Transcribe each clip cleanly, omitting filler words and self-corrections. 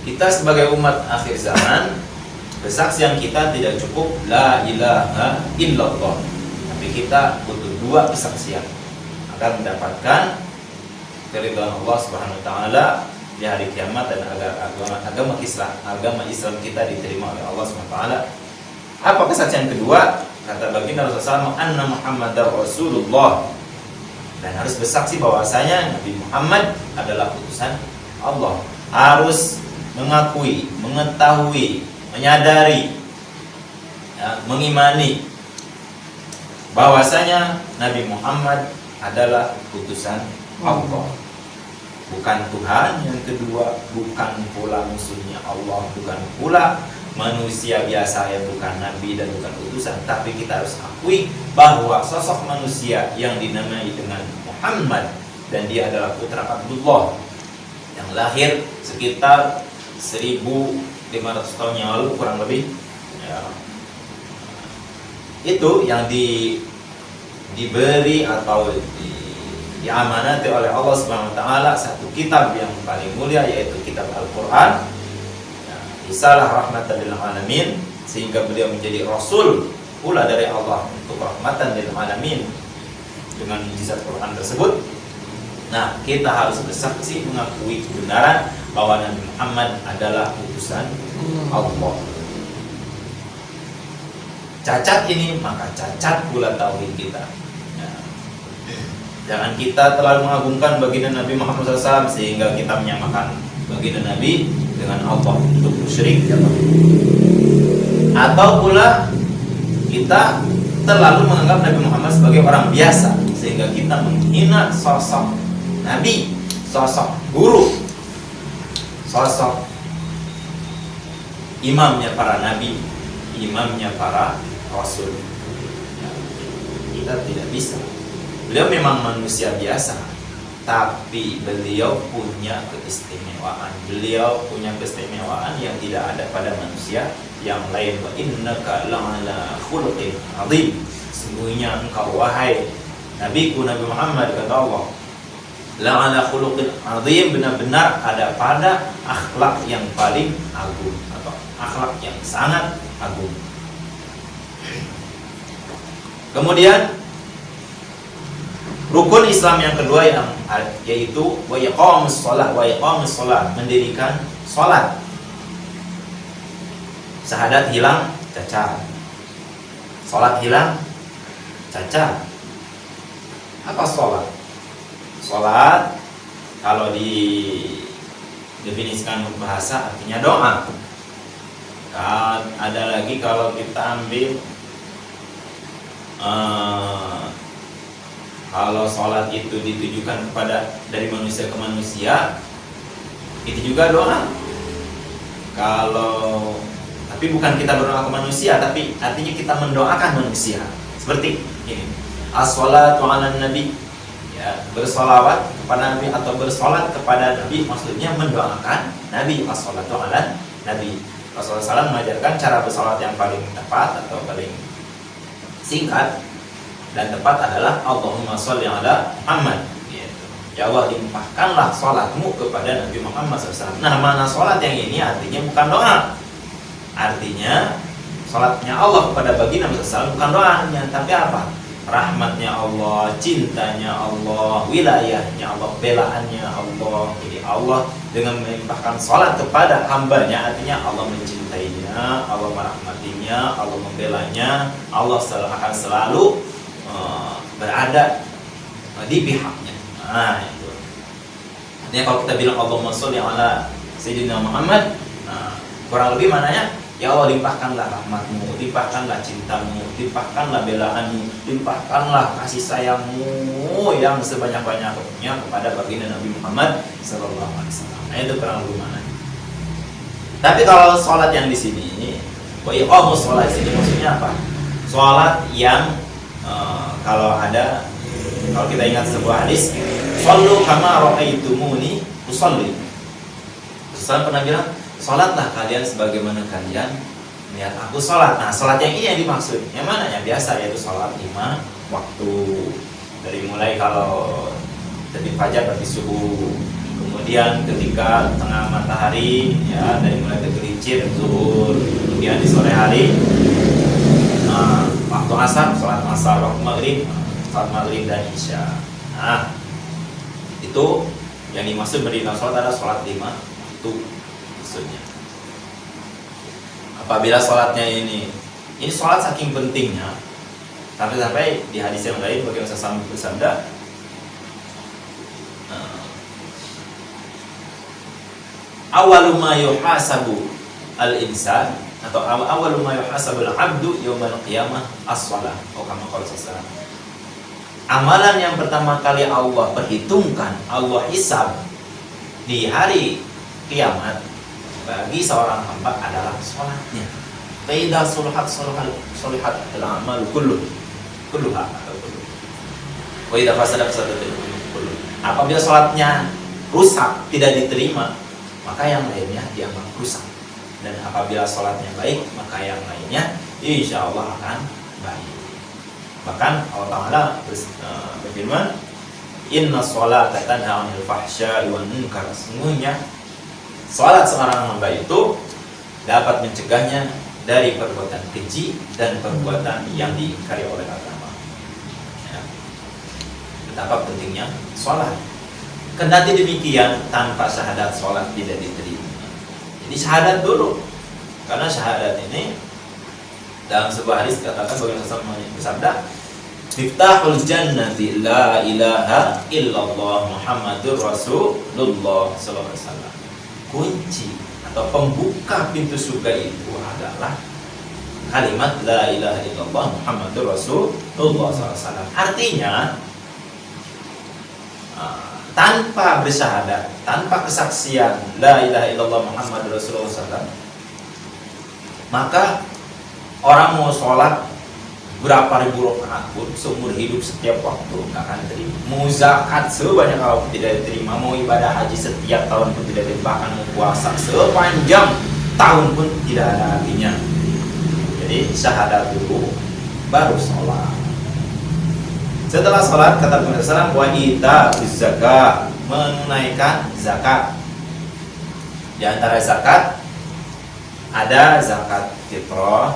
Kita sebagai umat akhir zaman, kesaksian kita tidak cukup la ilaha illallah, tapi kita butuh 2 kesaksian agar mendapatkan keridhaan Allah Subhanahu wa taala di hari kiamat, dan agar agama Islam kita diterima oleh Allah Subhanahu wa taala. Apa kesaksian kedua? Kata baginda Rasulullah SAW, anna Muhammadar Rasulullah, dan harus bersaksi bahwasanya Nabi Muhammad adalah utusan Allah. Harus mengakui, mengetahui, menyadari, ya, mengimani bahwasanya Nabi Muhammad adalah utusan Allah, bukan Tuhan yang kedua, bukan pula musuhnya Allah, bukan pula manusia biasa yang bukan nabi dan bukan utusan. Tapi kita harus akui bahwa sosok manusia yang dinamai dengan Muhammad, dan dia adalah putra Abdullah yang lahir sekitar 1500 tahun yang lalu kurang lebih, ya. Itu yang diberi atau diamanati oleh Allah Subhanahu wa taala satu kitab yang paling mulia, yaitu kitab Al-Qur'an, ya, risalah rahmatan lil alamin, sehingga beliau menjadi rasul pula dari Allah untuk rahmatan lil alamin dengan mukjizat Quran tersebut. Nah, kita harus bersaksi mengakui kebenaran bahwa Nabi Muhammad adalah utusan Allah. Cacat ini, maka cacat pula tauhid kita. Jangan kita terlalu mengagungkan baginda Nabi Muhammad SAW sehingga kita menyamakan baginda Nabi dengan Allah untuk musyrik, ya, atau pula kita terlalu menganggap Nabi Muhammad sebagai orang biasa sehingga kita menghina sosok Nabi, sosok guru, sosok imamnya para nabi, imamnya para rasul. Kita tidak bisa. Beliau memang manusia biasa, tapi beliau punya keistimewaan. Beliau punya keistimewaan yang tidak ada pada manusia yang lain. Wa innaka la'ala khuluqin 'adzim. Sesungguhnya engkau wahai nabiku Nabi Muhammad, kata Allah, la'ala khuluqin 'adzim, benar-benar ada pada akhlak yang paling agung atau akhlak yang sangat agung. Kemudian rukun Islam yang kedua yaitu wa iqamus shalah, mendirikan salat. Syahadat hilang, cacat. Salat hilang, cacat. Apa salat? Salat kalau didefinisikan bahasa artinya doa. Ada lagi kalau kita ambil kalau sholat itu ditujukan kepada dari manusia ke manusia, itu juga doa. Tapi bukan kita berdoa ke manusia, tapi artinya kita mendoakan manusia. Seperti ini, as-sholatu ala nabi, ya, bersolawat kepada Nabi atau bersolat kepada Nabi, maksudnya mendoakan Nabi. As-sholatu ala nabi, Rasulullah SAW mengajarkan cara bersolat yang paling tepat atau paling singkat dan tepat adalah Allahumma sholli ala Muhammad, gitu. Ya Allah, limpahkanlah sholatmu kepada Nabi Muhammad SAW. Nah, mana sholat yang ini artinya bukan doa. Artinya sholatnya Allah kepada baginda Nabi SAW bukan doanya, tapi apa? Rahmatnya Allah, cintanya Allah, wilayahnya Allah, belaannya Allah. Jadi Allah dengan melimpahkan sholat kepada hambanya, artinya Allah mencintainya, Allah merahmatinya, Allah membelanya, Allah akan selalu berada di pihaknya. Nah, itu. Artinya kalau kita bilang Allahumma sholli ala Sayyidina Muhammad, nah, kurang lebih mananya, ya Allah, limpahkanlah rahmatmu, limpahkanlah cintamu, limpahkanlah belaanmu, limpahkanlah kasih sayangmu yang sebanyak-banyaknya kepada baginda Nabi Muhammad sallallahu alaihi wasallam. Nah, itu kurang lebih mananya. Tapi kalau sholat yang di sini, wa iqamus sholat di sini maksudnya apa? Sholat yang kalau kita ingat sebuah hadis, shollu kama ra'aitumuni usolli. Rasulullah pernah bilang, sholatlah kalian sebagaimana kalian melihat aku sholat. Nah, sholat yang ini yang dimaksud, yang mana? Yang biasa, yaitu sholat 5 waktu. Dari mulai kalau terbit fajar berarti subuh, kemudian ketika tengah matahari ya dari mulai tergelincir zuhur, kemudian di sore hari waktu asar sholat asar, waktu maghrib sholat maghrib dan isya. Nah itu yang dimaksud berdirikan sholat adalah sholat 5 waktu maksudnya. Apabila sholatnya ini sholat saking pentingnya sampai di hadis yang lain bagi Rasulullah bersabda, awalu ma yuhasabu al-insan atau awalu ma yuhasabu al-abdu yaumal qiyamah as-shalah. Kama qala sallallahu. Amalan yang pertama kali Allah perhitungkan, Allah hisab di hari kiamat bagi seorang hamba adalah sholatnya. Faidah solihat al-amal kulluha. Wa idza fasada kullu. Apabila sholatnya rusak, tidak diterima, maka yang lainnya dianggap rusak. Dan apabila sholatnya baik, maka yang lainnya insya Allah akan baik. Bahkan Allah Ta'ala berfirman, inna sholata tanha 'anil fahsya'i wan munkar. Sesungguhnya sholat seorang hamba itu dapat mencegahnya dari perbuatan keji dan perbuatan yang diingkari oleh agama. Ya. Betapa pentingnya sholat. Kendati demikian, tanpa syahadat sholat tidak diterima. Jadi syahadat dulu, karena syahadat ini dalam sebuah hadis katakan bagaimana Rasulullah bersabda, Miftahul jannati la ilaha illallah Muhammadur Rasulullah sallallahu alaihi wasallam. Kunci atau pembuka pintu surga itu adalah kalimat la ilaha illallah Muhammadur Rasulullah sallallahu alaihi wasallam. Artinya tanpa bersyahadat, tanpa kesaksian la ilaha illallah Muhammadur Rasulullah sallallahu alaihi wasallam, maka orang mau sholat berapa ribu rakaat pun seumur hidup setiap waktu nggak akan terima. Mau zakat sebanyak apapun tidak diterima, mau ibadah haji setiap tahun pun tidak diterima, bahkan mau puasa sepanjang tahun pun tidak ada artinya. Jadi syahadat dulu baru sholat. Setelah sholat kata Nabi SAW, wa ita'uz zakat, menunaikan zakat. Di antara zakat ada zakat fitrah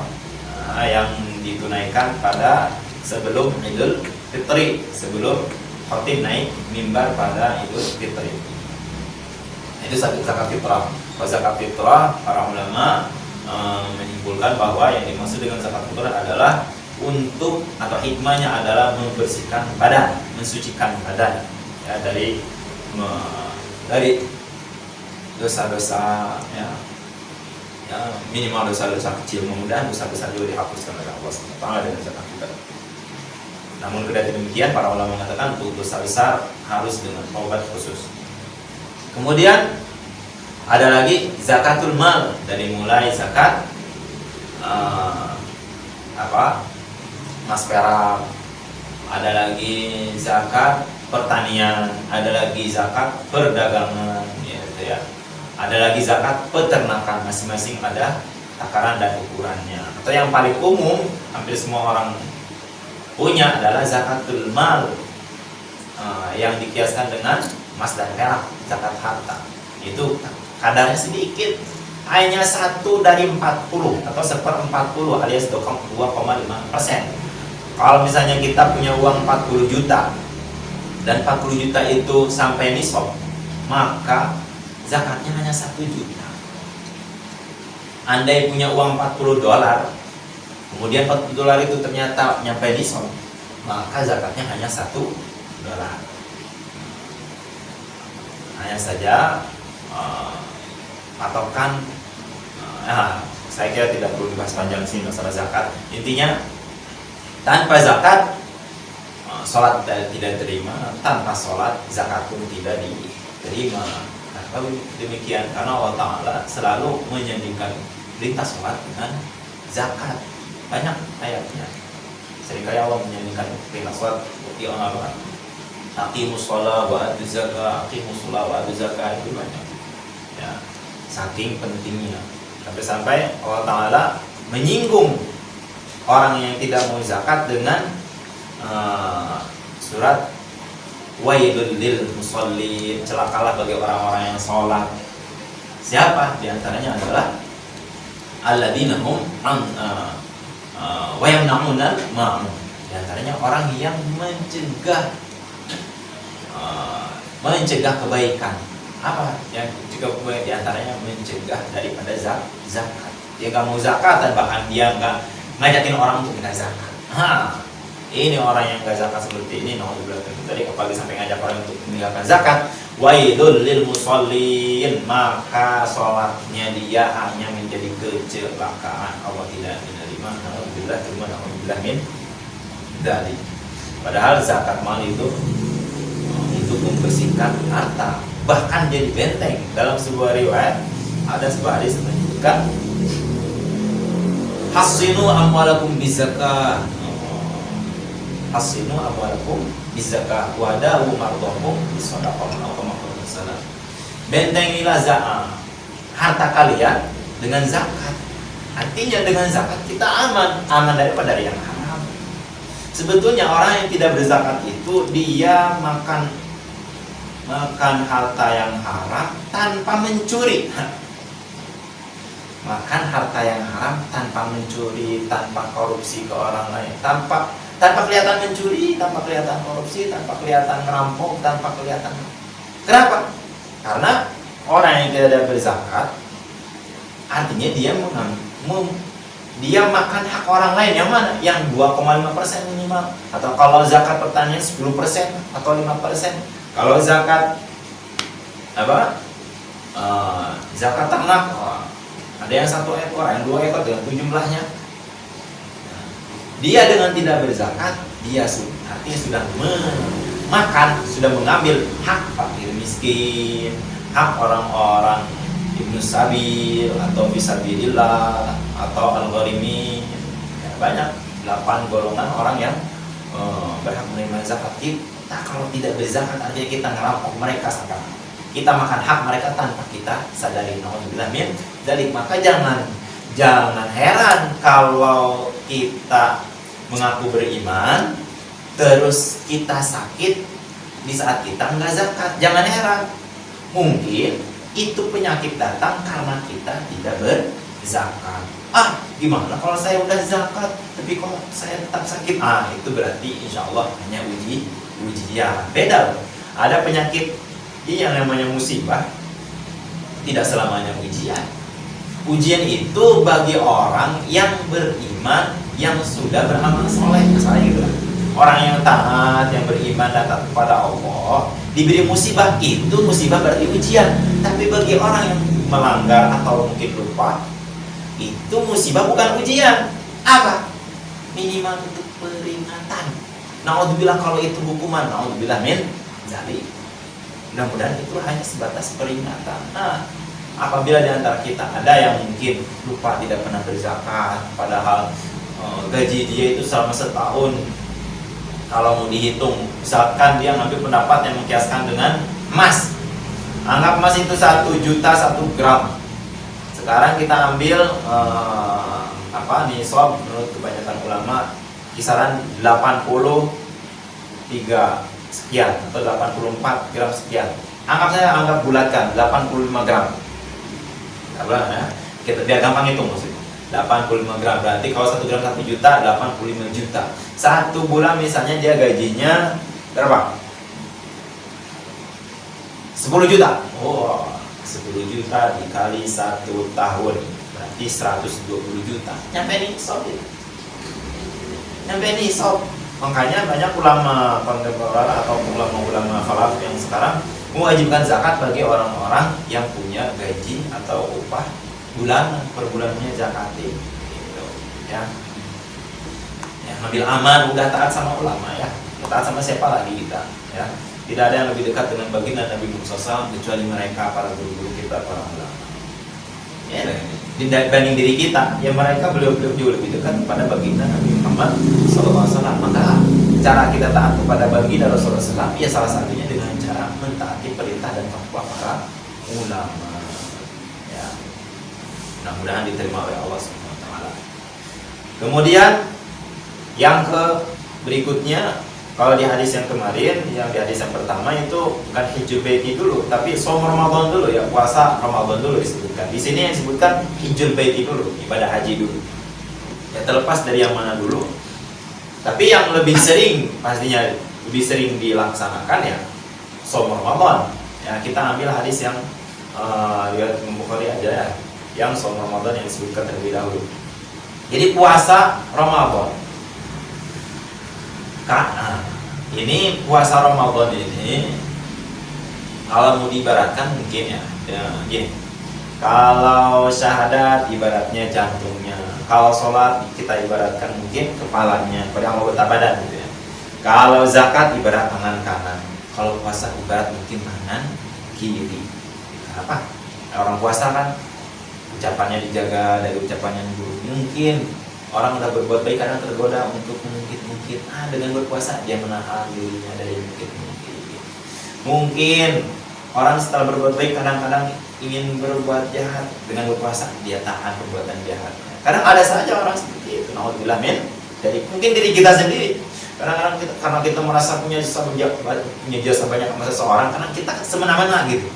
yang ditunaikan pada sebelum Idul Fitri, sebelum khatib naik mimbar pada Idul Fitri. Itu zakat fitrah. Kalau zakat fitrah, para ulama menyimpulkan bahwa yang dimaksud dengan zakat fitrah adalah untuk atau hikmahnya adalah membersihkan badan, mensucikan badan ya, dari dosa-dosa ya, minimal dosa-dosa kecil, mudah dosa besar juga dihapuskan oleh Allah SWT dengan zakat fitrah. Namun kendati demikian, para ulama mengatakan untuk dosa besar harus dengan taubat khusus. Kemudian ada lagi zakatul mal, dari mulai zakat emas perak, ada lagi zakat pertanian, ada lagi zakat perdagangan, gitu ya. Ada lagi zakat peternakan, masing-masing ada takaran dan ukurannya. Atau yang paling umum, hampir semua orang punya adalah zakatul mal, yang dikiaskan dengan emas dan perak, zakat harta. Itu kadarnya sedikit, hanya 1 dari 40 atau 1/40 alias 2,5%. Kalau misalnya kita punya uang 40 juta dan 40 juta itu sampai nisab, maka zakatnya hanya 1 juta. Andai punya uang 40 dolar, kemudian 40 dolar itu ternyata nyampe nisab, maka zakatnya hanya 1 dolar. Hanya saja patokan, saya kira tidak perlu dibahas panjang sini masalah zakat. Intinya tanpa zakat sholat tidak diterima, tanpa sholat zakat pun tidak diterima. Nah, demikian karena Allah Ta'ala selalu menyandingkan perintah sholat dengan zakat. Banyak ayatnya. Seringkali Allah menyandingkan perintah sholat seperti Allah aqimus sholat wa atuz zakat, aqimus sholat wa atuz zakat, itu banyak ya, saking pentingnya. Sampai-sampai Allah Ta'ala menyinggung orang yang tidak mau zakat dengan surat wailul lil musallin, celakalah bagi orang-orang yang sholat. Siapa? Di antaranya adalah alladzina hum wa yamna'una ma'un. Di antaranya orang yang mencegah kebaikan. Apa yang mencegah kebaikan? Di antaranya mencegah daripada zakat. Dia nggak mau zakat dan bahkan dia nggak ngajakin orang untuk nggak zakat. Ini orang yang nggak zakat seperti ini, naudzubillah tadi apalagi sampai ngajak orang untuk meninggalkan zakat. Wailul lil musallin, maka sholatnya dia hanya menjadi kecelakaan. Allah tidak menerima, naudzubillah min dzalik. Padahal zakat mal itu untuk membersihkan harta, bahkan jadi benteng. Dalam sebuah riwayat ada sebuah hadis menyebutkan hasinu amwalakum bizakah, hasinu amwalakum bizakah wadawu mardokum bisodaqah. Bentengilah harta kalian dengan zakat. Artinya dengan zakat kita aman daripada yang haram. Sebetulnya orang yang tidak berzakat itu dia makan harta yang haram tanpa mencuri. Makan harta yang haram tanpa mencuri, tanpa korupsi ke orang lain, tanpa kelihatan mencuri, tanpa kelihatan korupsi, tanpa kelihatan merampok, tanpa kelihatan. Kenapa? Karena orang yang tidak berzakat artinya dia makan hak orang lain yang mana? Yang 2,5% minimal. Atau kalau zakat pertanian 10% atau 5%. Kalau zakat zakat ternak, ada yang 1 ekor, yang 2 ekor dengan jumlahnya. Dia dengan tidak berzakat, dia artinya sudah sudah mengambil hak fakir miskin, hak orang-orang ibnu sabil atau fisabilillah atau al-gharimin. Banyak 8 golongan orang yang berhak menerima zakat. Kita kalau tidak berzakat artinya kita ngerampok mereka sekarang. Kita makan hak mereka tanpa kita sadari. Naudzubillah min dzalik. Maka jangan heran kalau kita mengaku beriman terus kita sakit di saat kita enggak zakat. Jangan heran. Mungkin itu penyakit datang karena kita tidak berzakat. Gimana kalau saya udah zakat tapi kok saya tetap sakit? Itu berarti insya Allah hanya ujian. Beda loh. Ada penyakit yang namanya musibah, tidak selamanya ujian. Ujian itu bagi orang yang beriman, yang sudah beramal soleh. Misalnya gitu lah. Orang yang taat, yang beriman, datang kepada Allah, diberi musibah, itu musibah berarti ujian. Tapi bagi orang yang melanggar atau mungkin lupa, itu musibah bukan ujian. Apa? Minimal untuk peringatan. Naudzubillah kalau itu hukuman, naudzubillah min dzalik. Mudah-mudahan itu hanya sebatas peringatan. Apabila di antara kita ada yang mungkin lupa tidak pernah berzakat, padahal gaji dia itu selama setahun, kalau mau dihitung, misalkan dia ngambil pendapat yang mengkiaskan dengan emas. Anggap emas itu 1 juta 1 gram. Sekarang kita ambil nisab menurut kebanyakan ulama kisaran 83 sekian atau 84 gram sekian. Anggap bulatkan 85 gram. Kita biar gampang hitung maksudnya. 85 gram berarti kalau 1 gram 1 juta, 85 juta. 1 bulan misalnya dia gajinya berapa? 10 juta. 10 juta dikali 1 tahun berarti 120 juta. Nyampe nih sob. Makanya banyak ulama kontemporer atau ulama khalaf yang sekarang mewajibkan zakat bagi orang-orang yang punya gaji atau upah bulanan, per bulannya zakatin gitu, ya. Ngambil aman, udah taat sama ulama ya. Taat sama siapa lagi kita, ya. Tidak ada yang lebih dekat dengan baginda Nabi Muhammad SAW kecuali mereka, para guru-guru kita, para ulama. Ya, dibanding diri kita, ya mereka beliau jauh lebih dekat kepada baginda Nabi Muhammad SAW. Maka cara kita taat kepada baginda Rasulullah SAW, ya salah satunya dengan cara mentaati perintah dan fatwa para ulama. Ya, mudah-mudahan diterima oleh Allah SWT. Kemudian yang berikutnya Kalau di hadis yang kemarin, yang di hadis yang pertama itu bukan hijjul baiti dulu, tapi som Ramadan dulu ya, puasa Ramadan dulu disebutkan. Di sini yang disebutkan hijjul baiti dulu, ibadah haji dulu. Ya terlepas dari yang mana dulu. Tapi yang lebih sering pastinya lebih sering dilaksanakan ya som Ramadan. Ya kita ambil hadis yang lihat Bukhari aja ya, yang som Ramadan yang disebutkan terlebih dahulu. Jadi puasa Ramadan. Karena ini puasa Ramadan ini kalau mau diibaratkan mungkin ya gini. Kalau syahadat ibaratnya jantungnya, kalau sholat kita ibaratkan mungkin kepalanya, pada anggota badan gitu ya. Kalau zakat ibarat tangan kanan, kalau puasa ibarat mungkin tangan kiri. Kenapa? Orang puasa kan ucapannya dijaga dari ucapan yang buruk. Mungkin orang udah berbuat baik kadang tergoda untuk mungkin dengan berpuasa dia menahan dirinya dari mungkin orang setelah berbuat baik kadang-kadang ingin berbuat jahat, dengan berpuasa dia tahan perbuatan jahat. Kadang ada saja orang seperti itu. Naudzubillah min dari mungkin diri kita sendiri. Kadang-kadang karena kita merasa punya jasa banyak sama seseorang, karena kita semena-mena gitu.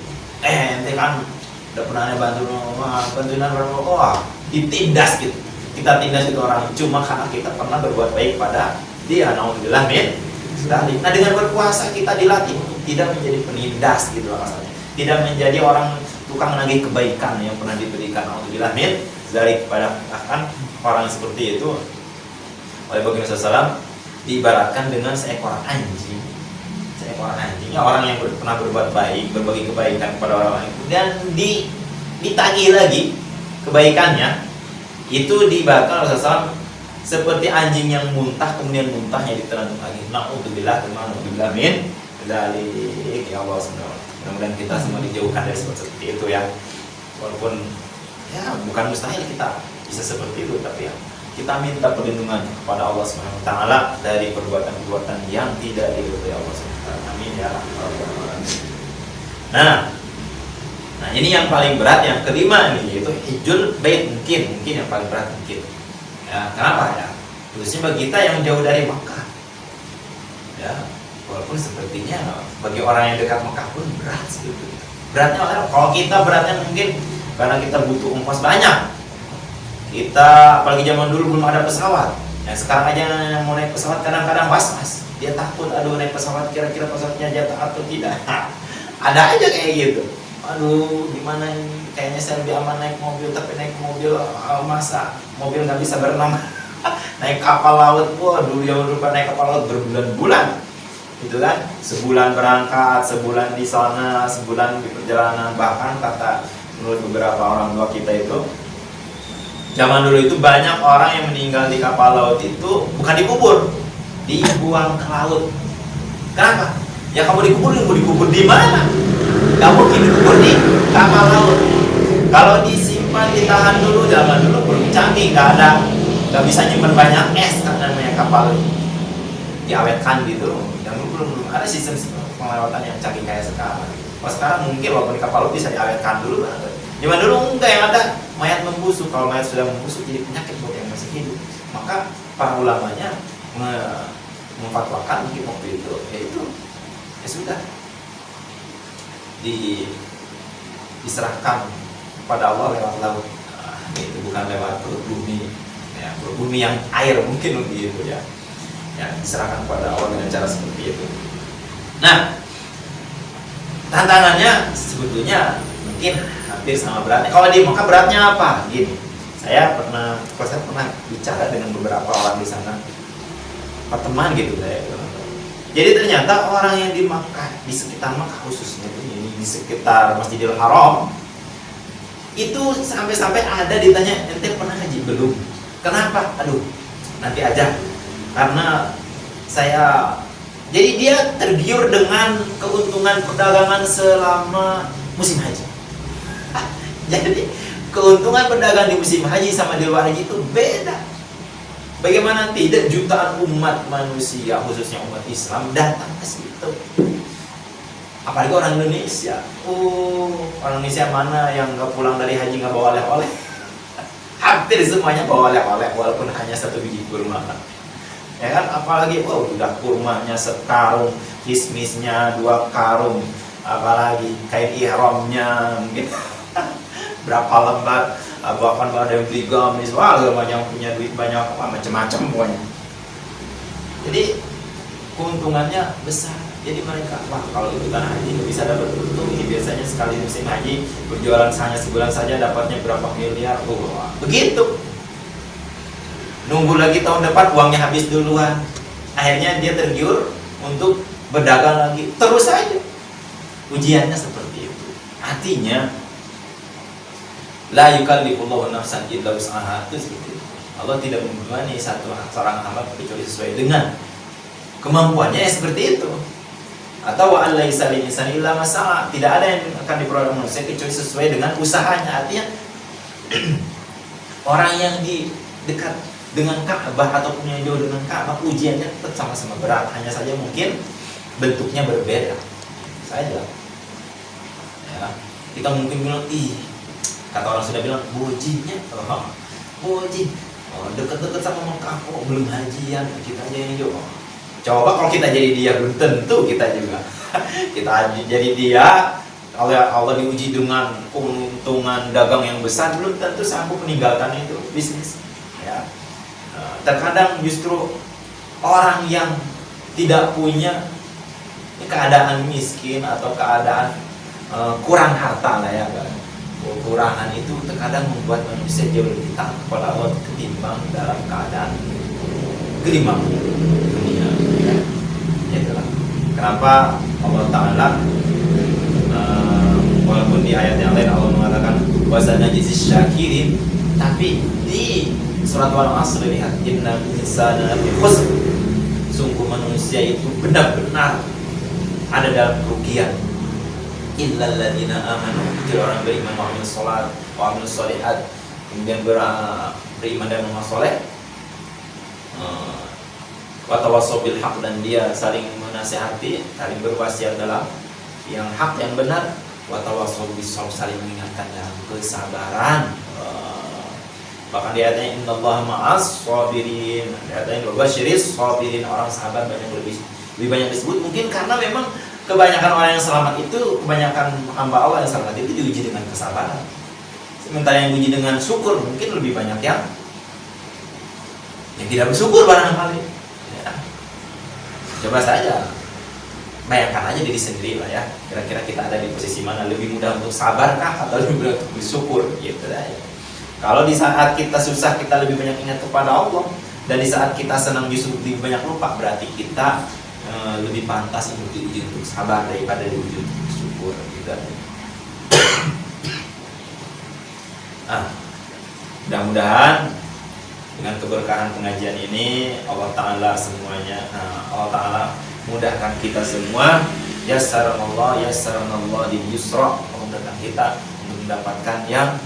Ente kan udah pernah bantuin orang, ditindas gitu. Kita tindas itu orang cuma karena kita pernah berbuat baik pada dia. Naudzubillah min dzalik. Nah dengan berpuasa kita dilatih untuk tidak menjadi penindas gitu rasanya. Tidak menjadi orang tukang nagih kebaikan yang pernah diberikan. Naudzubillah min dzalik. Pada bahkan orang seperti itu oleh Baginda SAW diibaratkan dengan seekor anjing. Seekor anjingnya orang yang pernah berbuat baik, berbagi kebaikan kepada orang lain dan ditagih lagi kebaikannya. Itu diibaratkan oleh Rasulullah seperti anjing yang muntah kemudian muntahnya ditelan lagi. Naudzubillah min dzalik. Ya Allah subhanahu wa ta'ala. Mudah-mudahan kita semua dijauhkan dari seperti itu ya. Walaupun ya bukan mustahil kita bisa seperti itu, tapi ya kita minta perlindungan kepada Allah Subhanahu wa taala dari perbuatan-perbuatan yang tidak diridhoi Allah Subhanahu wa taala. Amin ya rabbal alamin. Nah, ini yang paling berat, yang kelima ini yaitu hijjul bait, mungkin yang paling berat mungkin. Ya, kenapa ya? Khususnya bagi kita yang jauh dari Makkah. Ya, walaupun sepertinya bagi orang yang dekat Makkah pun berat sebetulnya. Beratnya kalau kita beratnya mungkin karena kita butuh ongkos banyak. Kita apalagi zaman dulu belum ada pesawat. Ya, sekarang aja yang mau naik pesawat kadang-kadang was-was. Dia takut, aduh naik pesawat kira-kira pesawatnya jatuh atau tidak. Ada aja kayak gitu. Aduh gimana ini, kayaknya saya lebih aman naik mobil, tapi naik mobil masa mobil nggak bisa berenang. Naik kapal laut, waduh yang lupa naik kapal laut berbulan-bulan gitu kan, sebulan berangkat, sebulan di sana, sebulan di perjalanan. Bahkan kata menurut beberapa orang tua kita itu zaman dulu itu banyak orang yang meninggal di kapal laut itu bukan dikubur, dibuang ke laut. Kenapa? Ya kamu dikubur di mana? Gak mungkin dikubur di kapal laut. Kalau disimpan, ditahan dulu, zaman dulu belum canggih, gak bisa nyimpan banyak es karena namanya kapal diawetkan gitu. Yang dulu belum ada sistem pengelewatan yang canggih kayak sekarang. Kalau sekarang mungkin walaupun di kapal laut bisa diawetkan dulu. Zaman dulu enggak, yang ada mayat membusuk. Kalau mayat sudah membusuk jadi penyakit buat yang masih hidup. Maka para ulamanya memfatwakan mungkin waktu itu, yaitu ya sudah diserahkan kepada Allah lewat laut. Itu bukan lewat perut bumi ya, perut bumi yang air mungkin begitu ya. Ya diserahkan kepada Allah dengan cara seperti itu. Nah, tantangannya sebetulnya mungkin hampir sama beratnya. Kalau di Mekah beratnya apa? Gini, saya pernah bicara dengan beberapa orang di sana, teman gitu saya. Jadi ternyata orang yang di Makkah, di sekitar Makkah khususnya ini, di sekitar Masjidil Haram, itu sampai-sampai ada ditanya, ente pernah haji belum? Kenapa? Aduh, nanti aja. Karena saya, jadi dia tergiur dengan keuntungan perdagangan selama musim haji. Jadi keuntungan perdagangan di musim haji sama di luar haji itu beda. Bagaimana tidak jutaan umat manusia, khususnya umat Islam, datang ke situ. Apalagi orang Indonesia. Orang Indonesia mana yang nggak pulang dari haji nggak bawa oleh-oleh? Hampir semuanya bawa oleh-oleh, walaupun hanya 1 biji kurma. ya kan? Apalagi udah kurmanya sekarung, kismisnya 2 karung, apalagi kain ihramnya mungkin berapa lembar, bahkan ada yang beli gamis, banyak punya duit banyak, macam-macam pokoknya. Jadi keuntungannya besar. Jadi mereka, kalau ikutan haji bisa dapat untung ini, biasanya sekali musim haji berjualan hanya sebulan saja dapatnya berapa miliar. Begitu. Nunggu lagi tahun depan uangnya habis duluan. Akhirnya dia tergiur untuk berdagang lagi. Terus saja. Ujiannya seperti itu. Artinya la yukallifullahu nafsan illa wus'aha, itu seperti itu. Allah tidak membebani seorang hamba kecuali sesuai dengan kemampuannya, seperti itu. Atau wa allaisa lil insani illa ma sa'a, tidak ada yang akan diperoleh manusia kecuali sesuai dengan usahanya. Artinya orang yang di dekat dengan Ka'bah ataupun yang jauh dengan Ka'bah, ujiannya tetap sama-sama berat, hanya saja mungkin bentuknya berbeda saja. Ya, kita mungkin bilang, kata orang sudah bilang, bojinya, deket-deket sama Mekah kok belum hajian, kita aja yang jauh. Coba kalau kita jadi dia, belum tentu kita juga. Kita jadi dia, kalau Allah diuji dengan keuntungan dagang yang besar, belum tentu sanggup meninggalkan itu bisnis. Ya. Terkadang justru orang yang tidak punya keadaan miskin atau keadaan kurang harta lah ya, kekurangan itu terkadang membuat manusia jauh lebih takut kepada Allah ketimbang dalam keadaan gerimak dunia. Itulah kenapa Allah Ta'ala walaupun di ayat yang lain Allah mengatakan wasanajizis syakirin, tapi di surat Al-Asr lihat innal insana lafi khusr, sungguh manusia itu benar-benar ada dalam kerugian, illal ladzina amanu, orang beriman wa amilus sholat wa amilus sholihat, kemudian beriman dan beramal soleh, wa tawassaw bil haq, dan dia saling menasihati, saling berwasiat dalam yang hak, yang benar, wa tawassaw bis sabr, saling mengingatkan dalam kesabaran. Bahkan di ayatnya innallaha ma'as sabirin, di ayatnya wabasyiris sabirin, orang sahabat lebih banyak disebut, mungkin karena memang kebanyakan orang yang selamat itu, kebanyakan hamba Allah yang selamat itu diuji dengan kesabaran. Sementara yang diuji dengan syukur mungkin lebih banyak yang tidak bersyukur barangkali. Ya. Coba saja, bayangkan aja diri sendiri lah ya. Kira-kira kita ada di posisi mana, lebih mudah untuk sabarkah atau lebih mudah untuk bersyukur? Gitu aja. Kalau di saat kita susah kita lebih banyak ingat kepada Allah, dan di saat kita senang justru lebih banyak lupa, berarti kita lebih pantas untuk diuji untuk sabar daripada diuji untuk bersyukur. Gitu. Mudah-mudahan dengan keberkahan pengajian ini Allah Ta'ala semuanya, Allah Ta'ala mudahkan kita semua. Yassarallah di yusra, memudahkan kita untuk mendapatkan yang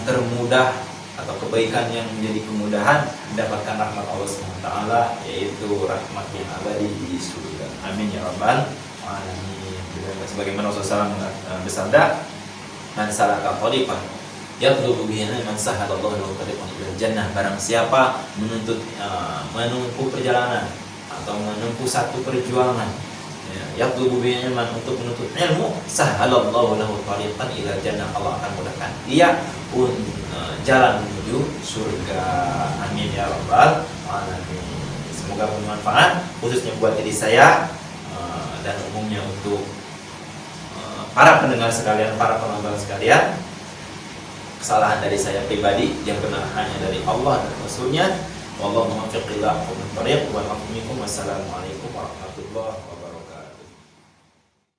termudah atau kebaikan yang menjadi kemudahan, mendapatkan rahmat Allah SWT, yaitu rahmat yang abadi di surga. Amin ya rabbal alamin. Sebagaimana Rasulullah SAW bersabda, man salaka thariqan yatlubu bihi man sahalallahu lahu tariqan ilal jannah, barang siapa menempuh perjalanan atau menempuh satu perjuangan, yatlubu bihi man, untuk menuntut ilmu, sahalallahu lahu tariqan ilal jannah, Allah akan mudahkan dia pun jalan menuju surga. Amin ya rabbal alamin. Semoga bermanfaat, khususnya buat diri saya dan umumnya untuk para pendengar sekalian, para penonton sekalian. Kesalahan dari saya pribadi, yang benar hanya dari Allah dan Rasulnya. Wallahu muwaffiq ila aqwamit thoriq, wa assalamualaikum warahmatullahi wabarakatuh.